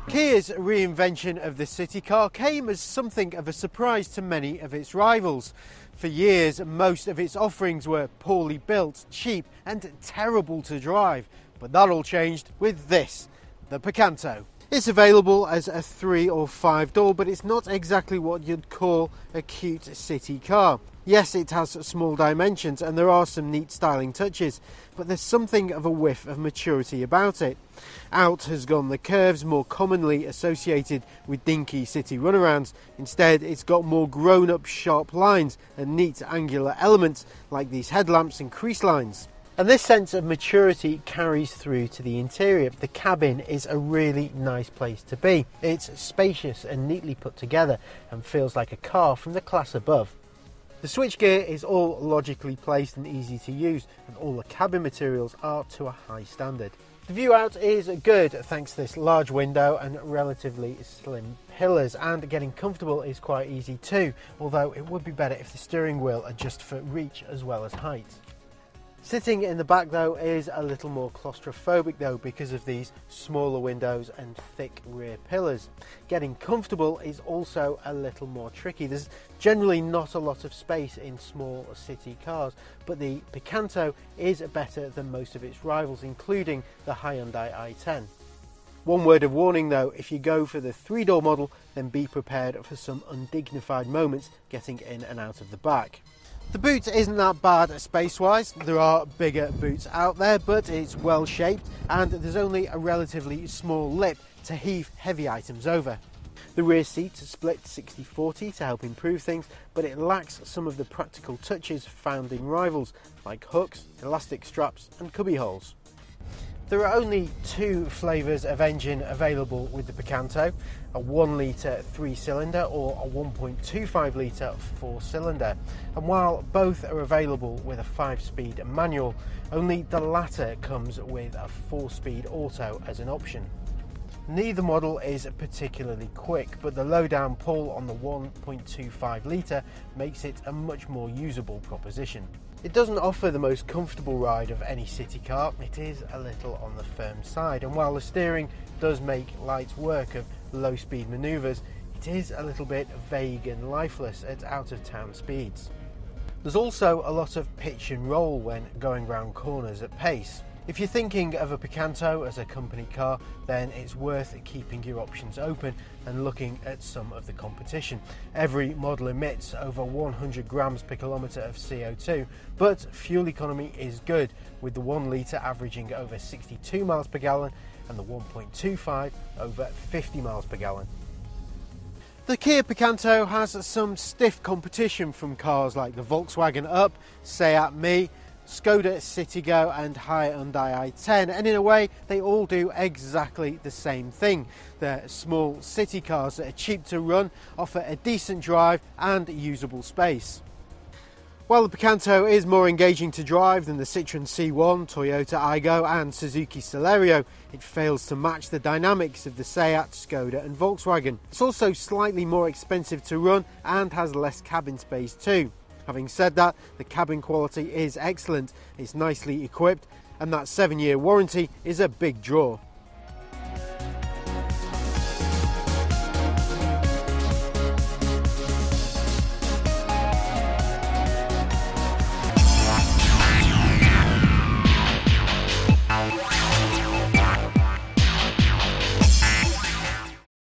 Kia's reinvention of the city car came as something of a surprise to many of its rivals. For years, most of its offerings were poorly built, cheap and terrible to drive. But that all changed with this, the Picanto. It's available as a 3 or 5 door, but it's not exactly what you'd call a cute city car. Yes, it has small dimensions and there are some neat styling touches, but there's something of a whiff of maturity about it. Out has gone the curves more commonly associated with dinky city runarounds. Instead, it's got more grown-up sharp lines and neat angular elements like these headlamps and crease lines. And this sense of maturity carries through to the interior. The cabin is a really nice place to be. It's spacious and neatly put together and feels like a car from the class above. The switchgear is all logically placed and easy to use, and all the cabin materials are to a high standard. The view out is good thanks to this large window and relatively slim pillars, and getting comfortable is quite easy too, although it would be better if the steering wheel adjusts for reach as well as height. Sitting in the back though is a little more claustrophobic though because of these smaller windows and thick rear pillars. Getting comfortable is also a little more tricky. There's generally not a lot of space in small city cars, but the Picanto is better than most of its rivals, including the Hyundai i10. One word of warning though, if you go for the 3-door model, then be prepared for some undignified moments getting in and out of the back. The boot isn't that bad space-wise. There are bigger boots out there, but it's well shaped and there's only a relatively small lip to heave heavy items over. The rear seats are split 60-40 to help improve things, but it lacks some of the practical touches found in rivals like hooks, elastic straps and cubby holes. There are only 2 flavours of engine available with the Picanto, a 1 litre 3-cylinder or a 1.25 litre 4-cylinder. And while both are available with a 5-speed manual, only the latter comes with a 4-speed auto as an option. Neither model is particularly quick, but the low-down pull on the 1.25 litre makes it a much more usable proposition. It doesn't offer the most comfortable ride of any city car. It is a little on the firm side, and while the steering does make light work of low-speed manoeuvres, it is a little bit vague and lifeless at out-of-town speeds. There's also a lot of pitch and roll when going round corners at pace. If you're thinking of a Picanto as a company car, then it's worth keeping your options open and looking at some of the competition. Every model emits over 100 grams per kilometre of CO2, but fuel economy is good, with the 1 litre averaging over 62 miles per gallon and the 1.25 over 50 miles per gallon. The Kia Picanto has some stiff competition from cars like the Volkswagen Up, Seat Me, Skoda Citigo and Hyundai i10, and in a way they all do exactly the same thing. They're small city cars that are cheap to run, offer a decent drive and usable space. While the Picanto is more engaging to drive than the Citroën C1, Toyota Aygo and Suzuki Celerio, it fails to match the dynamics of the Seat, Skoda and Volkswagen. It's also slightly more expensive to run and has less cabin space too. Having said that, the cabin quality is excellent, it's nicely equipped, and that 7-year warranty is a big draw.